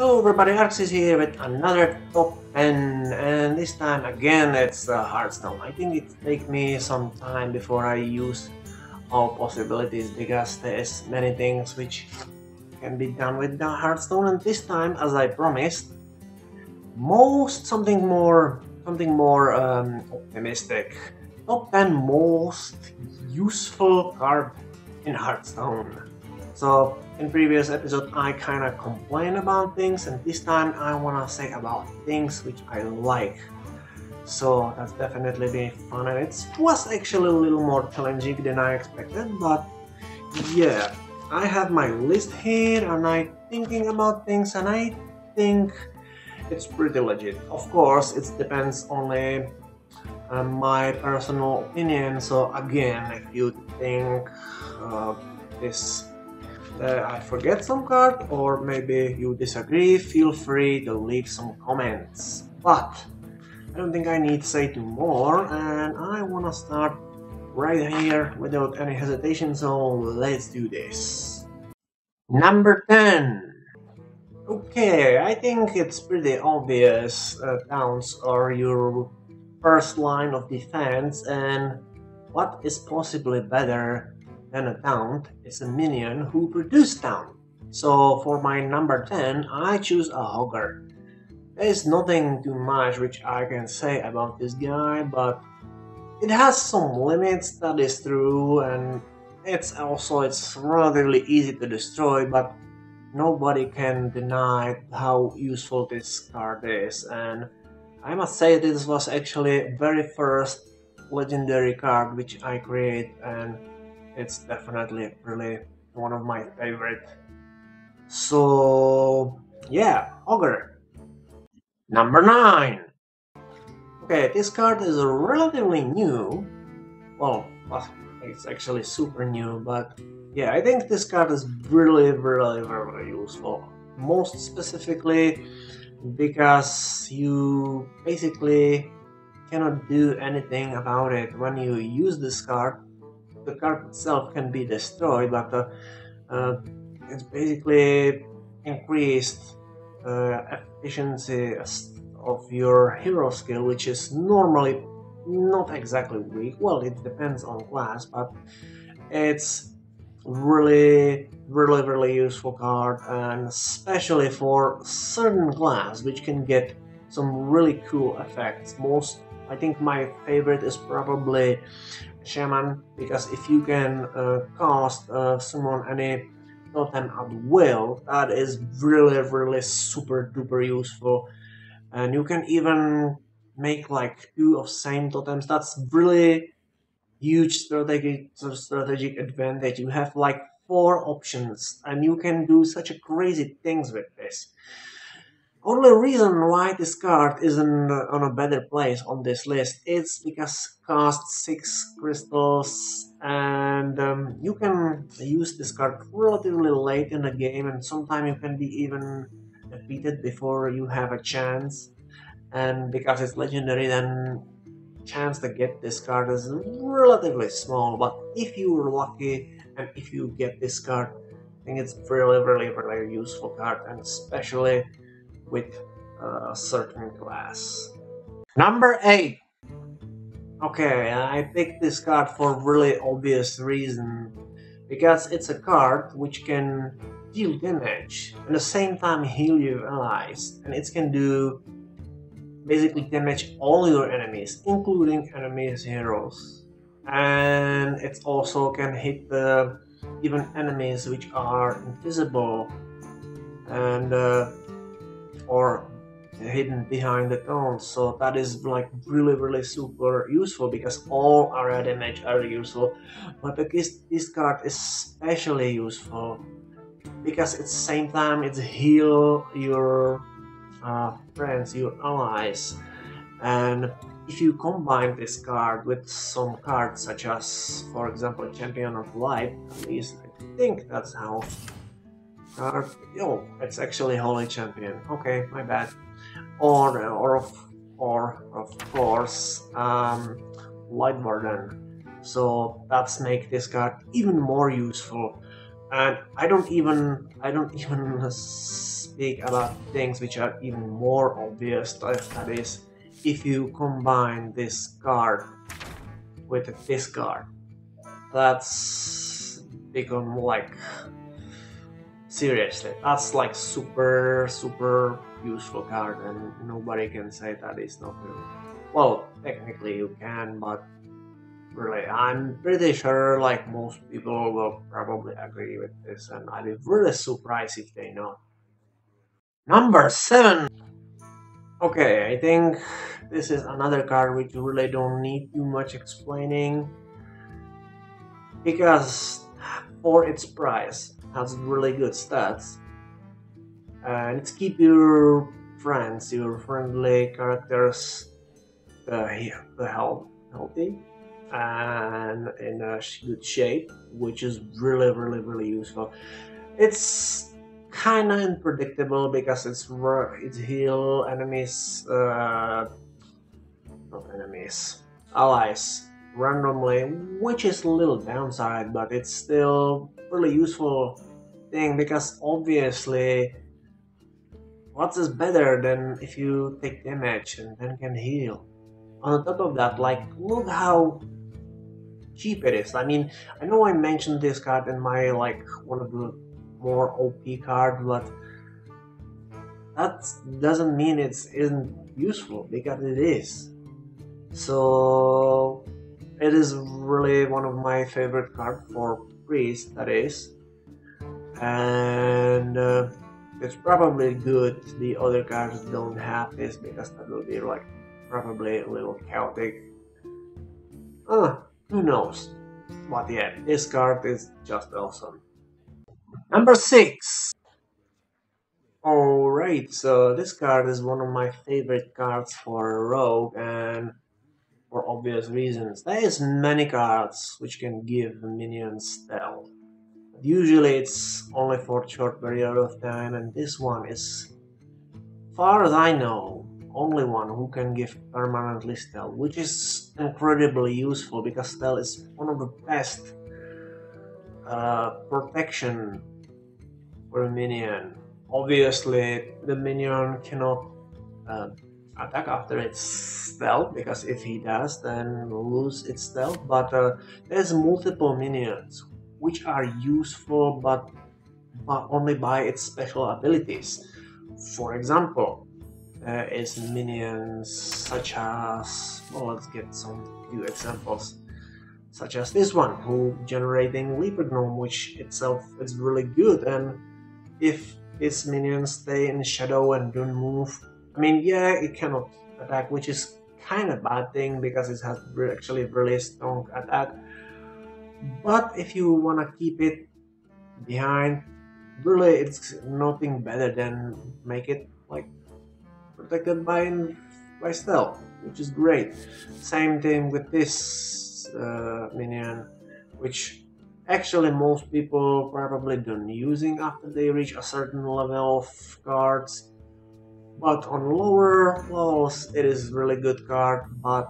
Hello everybody, Alex is here with another top 10 and this time again it's Hearthstone. I think it takes me some time before I use all possibilities because there's many things which can be done with the Hearthstone, and this time, as I promised, something more optimistic. Top 10 most useful card in Hearthstone. So in previous episode I kinda complained about things, and this time I wanna say about things which I like. So that's definitely been fun, and it was actually a little more challenging than I expected, but yeah, I have my list here and I'm thinking about things and I think it's pretty legit. Of course, it depends only on my personal opinion, so again, if you think this I forget some card or maybe you disagree, feel free to leave some comments. But I don't think I need to say too more, and I wanna start right here without any hesitation, so let's do this. Number 10. Okay, I think it's pretty obvious. Towns are your first line of defense, and what is possibly better than a taunt is a minion who produces taunt. So for my number 10, I choose a Hogger. There is nothing too much which I can say about this guy, but it has some limits, that is true, and it's relatively easy to destroy, but nobody can deny how useful this card is. And I must say this was actually very first legendary card which I create, and it's definitely really one of my favorite. So yeah, Ogre. Number 9. Okay, this card is relatively new. Well, it's actually super new, but yeah, I think this card is really, very useful. Most specifically because you basically cannot do anything about it when you use this card. The card itself can be destroyed, but it's basically increased efficiency of your hero skill, which is normally not exactly weak. Well, it depends on class, but it's really useful card, and especially for certain class which can get some really cool effects. I think my favorite is probably Shaman, because if you can cast summon any totem at will, that is really super duper useful, and you can even make like 2 of same totems. That's really huge strategic advantage. You have like 4 options and you can do such a crazy things with this. Only reason why this card isn't on a better place on this list is because cost 6 crystals, and you can use this card relatively late in the game, and sometimes you can be even defeated before you have a chance. And because it's legendary, then chance to get this card is relatively small. But if you're lucky and if you get this card, I think it's really useful card, and especially with a certain class. Number 8. Okay, I picked this card for really obvious reason, because it's a card which can deal damage and at the same time heal your allies, and it can do basically damage all your enemies, including enemies' heroes, and it also can hit even enemies which are invisible and or hidden behind the tones. So that is like really super useful, because all area damage are useful, but this card is especially useful because at the same time it's heal your friends, your allies. And if you combine this card with some cards such as, for example, Champion of Light, at least I think that's how card. Oh, it's actually Holy Champion. Okay, my bad. Or of course, Light Warden. So that's make this card even more useful. And I don't even speak about things which are even more obvious. That is, if you combine this card with this card, that's become like seriously. That's like super useful card, and nobody can say that is not true. Well, technically you can, but really, I'm pretty sure like most people will probably agree with this, and I'd be really surprised if they know. Number 7! Okay, I think this is another card which you really don't need too much explaining, because for its price, it has really good stats, and it's keep your friends, your friendly characters, healthy and in a good shape, which is really useful. It's kind of unpredictable because it's heal enemies, not enemies, allies randomly, which is a little downside, but it's still really useful thing because obviously, what is better than if you take damage and then can heal? On top of that, like, look how cheap it is. I mean, I know I mentioned this card in my like one of the more OP cards, but that doesn't mean it isn't useful because it is. So it is really one of my favorite cards for priest. That is, and it's probably good the other cards don't have this because that will be like probably a little chaotic. Who knows? But yeah, this card is just awesome. Number 6! Alright, so this card is one of my favorite cards for Rogue, and for obvious reasons. There is many cards which can give minions stealth. Usually it's only for a short period of time, and this one is, far as I know, only one who can give permanently stealth, which is incredibly useful because stealth is one of the best protection for a minion. Obviously, the minion cannot uh, attack after its stealth because if he does, then lose its stealth. But there's multiple minions which are useful, but only by its special abilities. For example, there is minions such as, well, let's get some few examples, such as this one, who generating Leaper Gnome, which itself is really good, and if its minions stay in shadow and don't move, I mean, yeah, it cannot attack, which is kind of bad thing because it has actually really strong attack. But if you wanna keep it behind, really, it's nothing better than make it like protected by stealth, which is great. Same thing with this minion, which actually most people probably don't using after they reach a certain level of cards. But on lower levels, it is really good card, but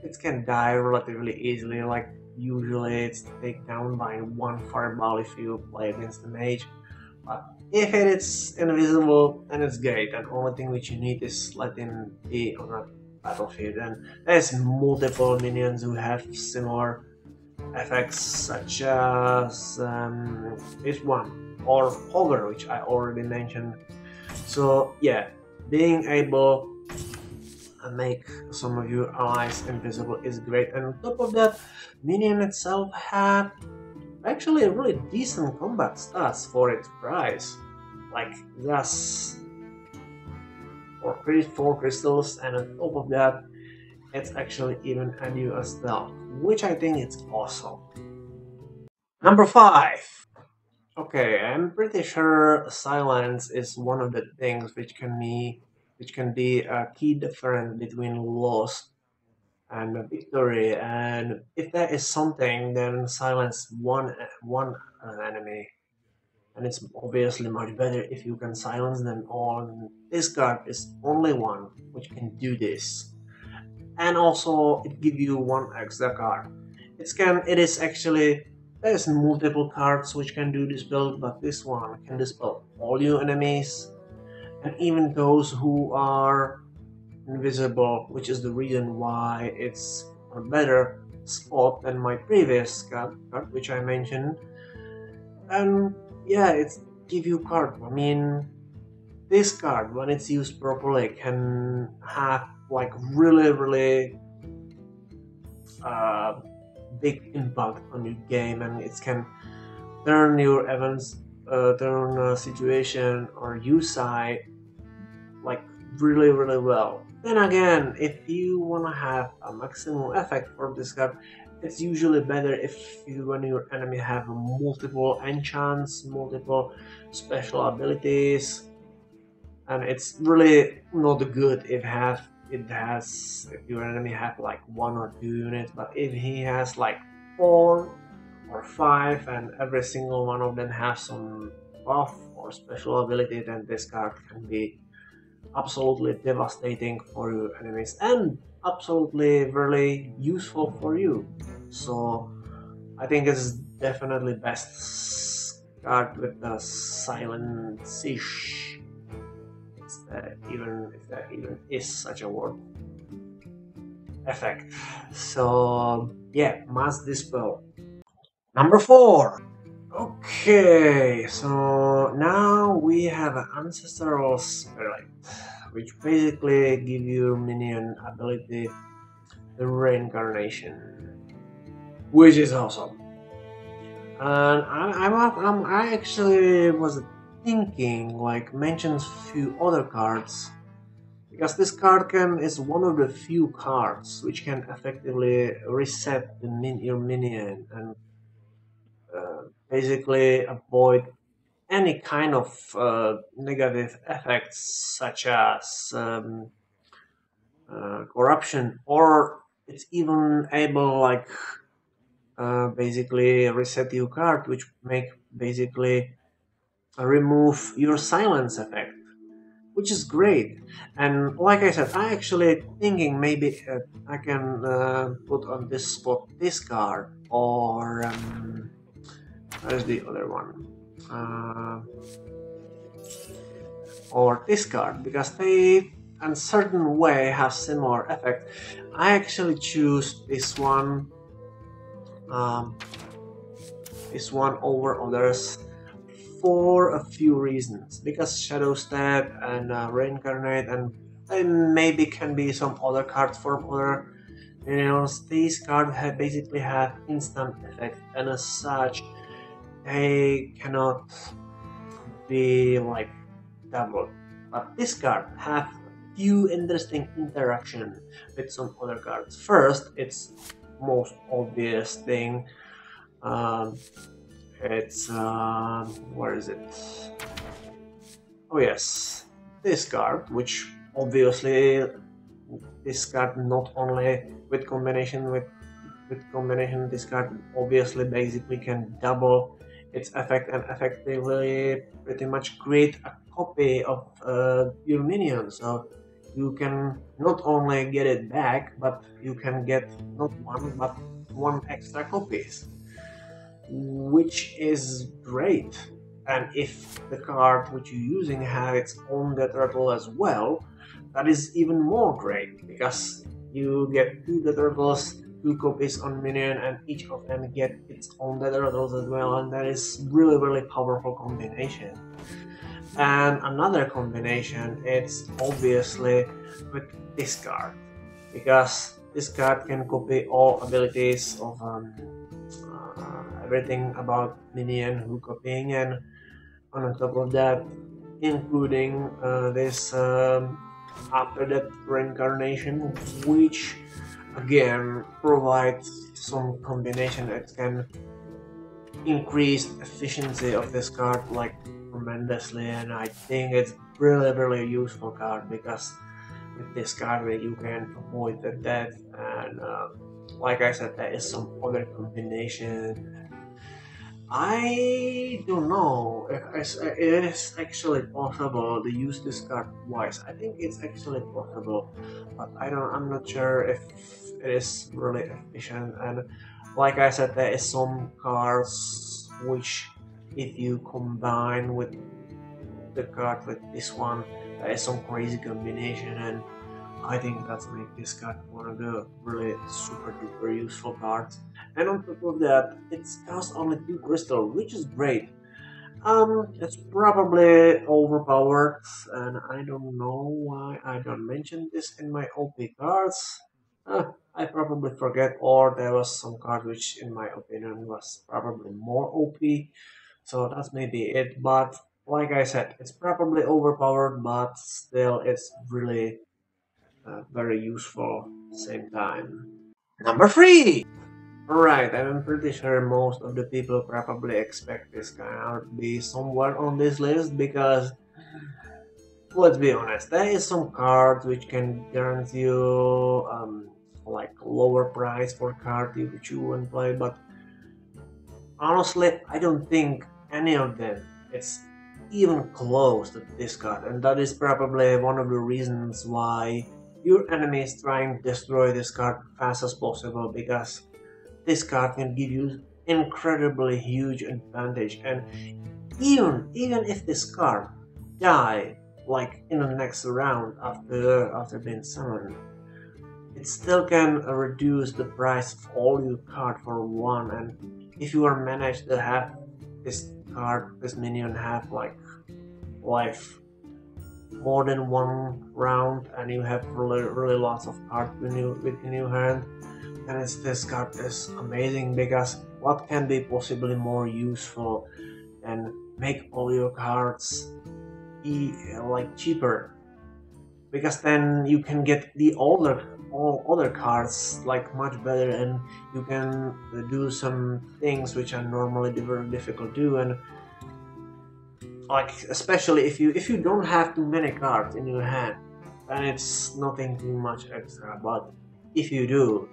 it can die relatively easily. Like usually, it's taken down by one fireball if you play against the mage. But if it is invisible, then it's great, and only thing which you need is let him be on a battlefield. And there's multiple minions who have similar effects, such as this one, or Hover, which I already mentioned. So yeah, being able to make some of your allies invisible is great, and on top of that, minion itself had actually a really decent combat stats for its price. Like just for 4 crystals, and on top of that, it's actually even add you a stealth, which I think is awesome. Number 5. Okay, I'm pretty sure silence is one of the things which can be a key difference between loss and a victory. And if there is something, then silence one enemy, and it's obviously much better if you can silence them all. And this card is only one which can do this, and also it give you one extra card. It is actually There's multiple cards which can do this build, but this one can dispel all your enemies and even those who are invisible, which is the reason why it's a better spot than my previous card which I mentioned. And yeah, it's give you card. I mean, this card when it's used properly can have like really uh, big impact on your game, and it can turn your events, turn a situation or you side like really well. Then again, if you wanna have a maximum effect for this card, it's usually better if you when your enemy have multiple enchants, multiple special abilities, and it's really not good if your enemy have like 1 or 2 units, but if he has like 4 or 5 and every single one of them has some buff or special ability, then this card can be absolutely devastating for your enemies and absolutely really useful for you. So I think it's definitely best card with the silent siege. Even if that even is such a word effect. So yeah, mass dispel. Number 4. Okay, so now we have an ancestral spirit, which basically give your minion ability the reincarnation, which is awesome. And I actually was thinking like mentions few other cards because this card is one of the few cards which can effectively reset your minion and basically avoid any kind of negative effects such as corruption, or it's even able like basically reset your card, which make basically remove your silence effect, which is great. And like I said, I actually thinking maybe I can put on this spot this card or where's the other one? Or this card because they in certain way have similar effect. I actually choose um, this one over others for a few reasons because Shadow Step and Reincarnate and maybe can be some other cards from other minions. These cards basically have instant effect and as such they cannot be like doubled. But this card have few interesting interaction with some other cards. First, it's most obvious thing. Um, it's where is it? Oh yes, this card, which obviously this card not only with combination this card obviously basically can double its effect and effectively pretty much create a copy of your minion, so you can not only get it back but you can get not one but one extra copies, which is great. And if the card which you're using have its own death rattle as well, that is even more great because you get 2 death rattles, 2 copies on minion, and each of them get its own death rattles as well, and that is really powerful combination. And another combination it's obviously with this card because this card can copy all abilities of everything about minion who copying, and on top of that including this after that reincarnation, which again provides some combination that can increase efficiency of this card like tremendously, and I think it's really useful card because with this card you can avoid the death and like I said there is some other combination. I don't know if it is actually possible to use this card twice. I think it's actually possible, but I'm not sure if it is really efficient. And Like I said, there is some cards which, if you combine with the card with this one, there is some crazy combination, and I think that's make this card one of the really super duper useful cards. And on top of that, it costs only 2 crystal, which is great. It's probably overpowered, and I don't know why I don't mention this in my OP cards. I probably forget, or there was some card which, in my opinion, was probably more OP. So that's maybe it. But like I said, it's probably overpowered, but still, it's really very useful same time. Number 3! Right, I'm pretty sure most of the people probably expect this card to be somewhere on this list because, let's be honest, there is some cards which can guarantee you like lower price for card which you won't play, but honestly, I don't think any of them it's even close to this card, and that is probably one of the reasons why your enemy is trying to destroy this card fast as possible because this card can give you incredibly huge advantage, and even if this card die like in the next round after being summoned, it still can reduce the price of all your card for one. And if you are managed to have this card, this minion have like life more than one round, and you have really lots of cards within your hand, then this card is amazing because what can be possibly more useful than make all your cards be like cheaper, because then you can get the all other cards like much better, and you can do some things which are normally very difficult to do. And like especially if you don't have too many cards in your hand, then it's nothing too much extra. But if you do,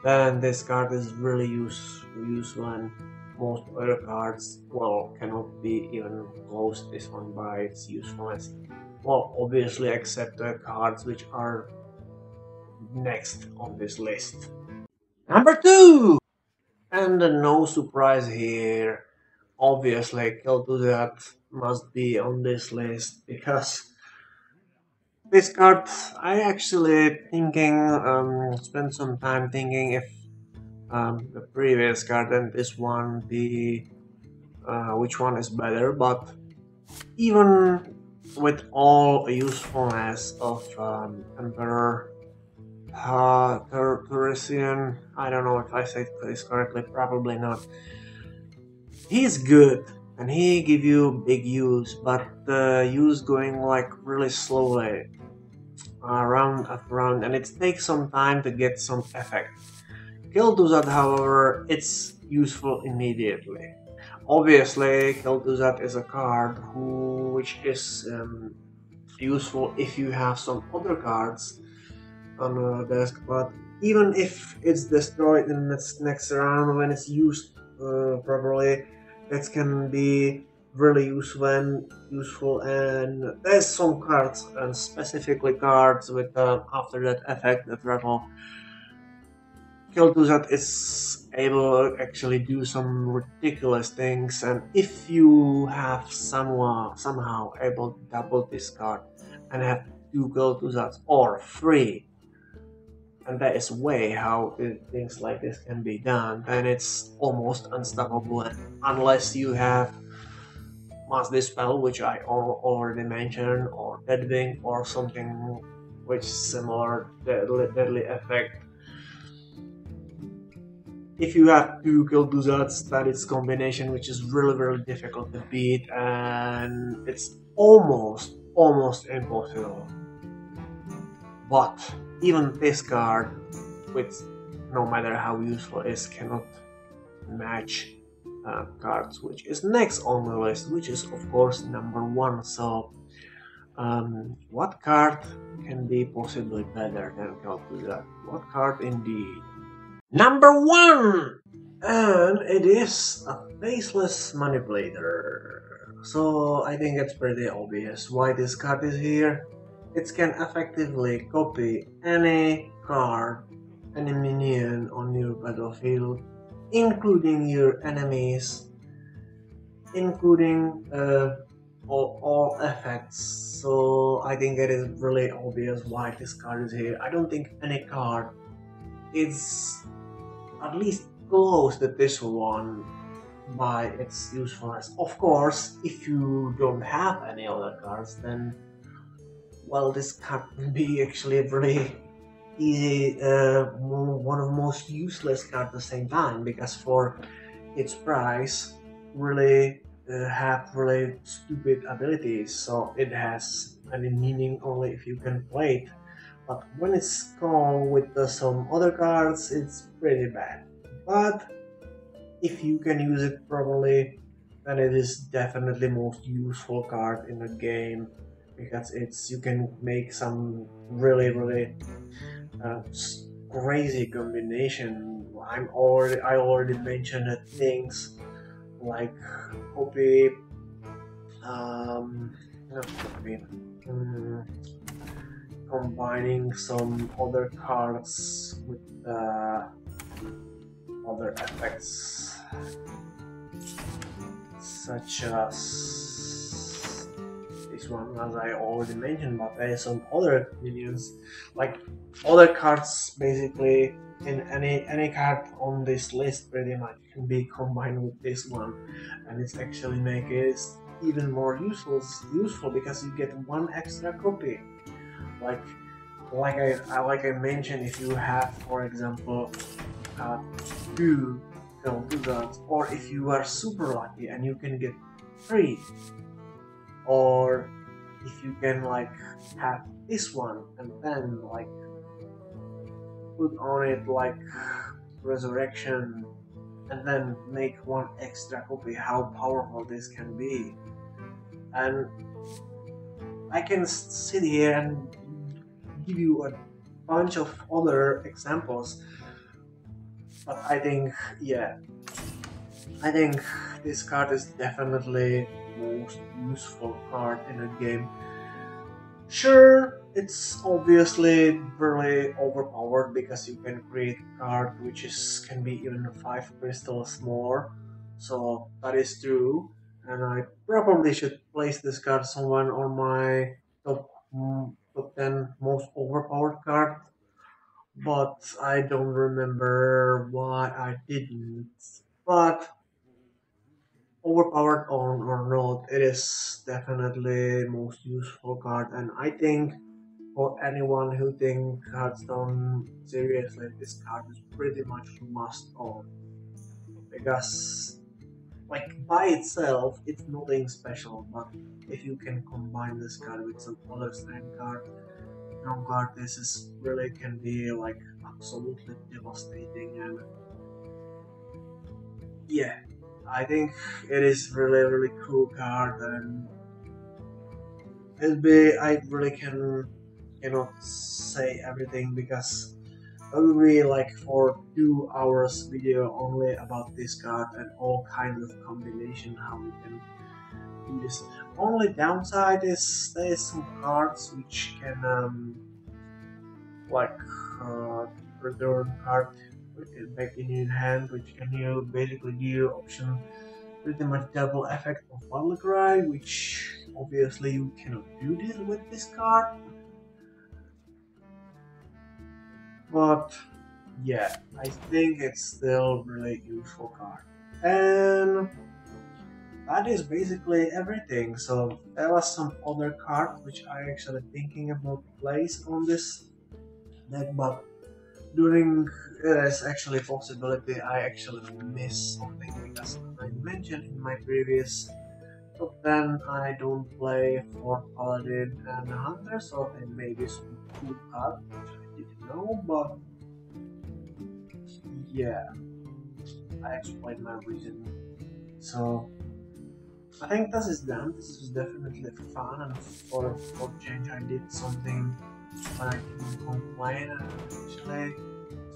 then this card is really useful, and most other cards, well, cannot be even close to this one by its usefulness. Well, obviously, except the cards which are next on this list. Number 2! And no surprise here. Obviously, Kill to that must be on this list because this card, I actually spent some time thinking if the previous card and this one be which one is better, but even with all usefulness of Emperor Teresian, I don't know if I said this correctly, probably not. He's good and he give you big use, but the use going like really slowly, round after round, and it takes some time to get some effect. Kel'Thuzad, however, it's useful immediately. Obviously, Kel'Thuzad is a card which is useful if you have some other cards on the desk, but even if it's destroyed in its next round when it's used properly, it can be really useful, and there's some cards, and specifically cards with after that effect that rattle Kel'Thuzad is able to actually do some ridiculous things, and if you have somehow able to double this card and have 2 Kel'Thuzads or 3, and that is way how things like this can be done, then it's almost unstoppable, unless you have Mass Dispel, which I already mentioned, or Deadwing, or something which similar deadly effect. If you have 2 Kel'Thuzads, that is combination which is really difficult to beat, and it's almost impossible. But even this card, which no matter how useful it is, cannot match cards which is next on the list, which is of course number 1. So what card can be possibly better than Kel'Thuzad? What card indeed? Number 1! And it is a faceless manipulator. So I think it's pretty obvious why this card is here. It can effectively copy any card, any minion on your battlefield, including your enemies, including all effects. So I think it is really obvious why this card is here. I don't think any card is at least close to this one by its usefulness. Of course, if you don't have any other cards, then well, this card can be actually a pretty easy, one of the most useless cards at the same time, because for its price, really have really stupid abilities, so it has any meaning only if you can play it. But when it's gone with some other cards, it's pretty bad. But if you can use it properly, then it is definitely most useful card in the game, because it's you can make some really uh, crazy combination. I already mentioned things like Popis, not Popis, mm, combining some other cards with other effects, such as this one, as I already mentioned, but there are some other minions, like other cards basically in any card on this list pretty much can be combined with this one, and it's actually make it even more useful because you get one extra copy. Like like I mentioned, if you have, for example, uh, two two guns, or if you are super lucky and you can get three, or if you can like have this one and then like put on it like resurrection and then make one extra copy, how powerful this can be. And I can sit here and give you a bunch of other examples, but I think, yeah, I think this card is definitely most useful card in the game. Sure, it's obviously really overpowered because you can create a card which is can be even 5 crystals more. So that is true, and I probably should place this card someone on my top 10 most overpowered card, but I don't remember why I didn't. But overpowered or not, it is definitely most useful card, and I think for anyone who think Hearthstone seriously, this card is pretty much must own, because like by itself it's nothing special, but if you can combine this card with some other strong card, this is really can be like absolutely devastating. And yeah, I think it is really cool card, and I really cannot say everything because it will be like for 2 hours video only about this card and all kinds of combination how we can do this. Only downside is there is some cards which can like return card back in your hand, which can you basically give you option pretty much double effect of battle cry, which obviously you cannot do this with this card. But yeah, I think it's still really useful card. And that is basically everything. So there was some other cards which I actually thinking about place on this deck, but during there's actually possibility I actually miss something, because I mentioned in my previous top 10 I don't play for Paladin and Hunter, so there may be some cool cards which I didn't know, but yeah, I explained my reason. So I think this is done. This is definitely fun, and for change I did something when I can complain and actually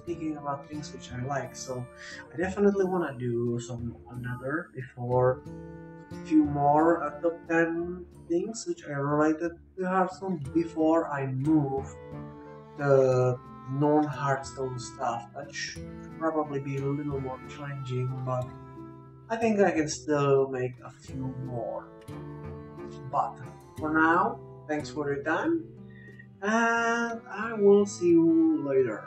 speaking about things which I like. So I definitely wanna do some another before a few more top 10 things which are related to Hearthstone before I move the non-Hearthstone stuff. That should probably be a little more challenging, but I think I can still make a few more. But for now, thanks for your time, and I will see you later.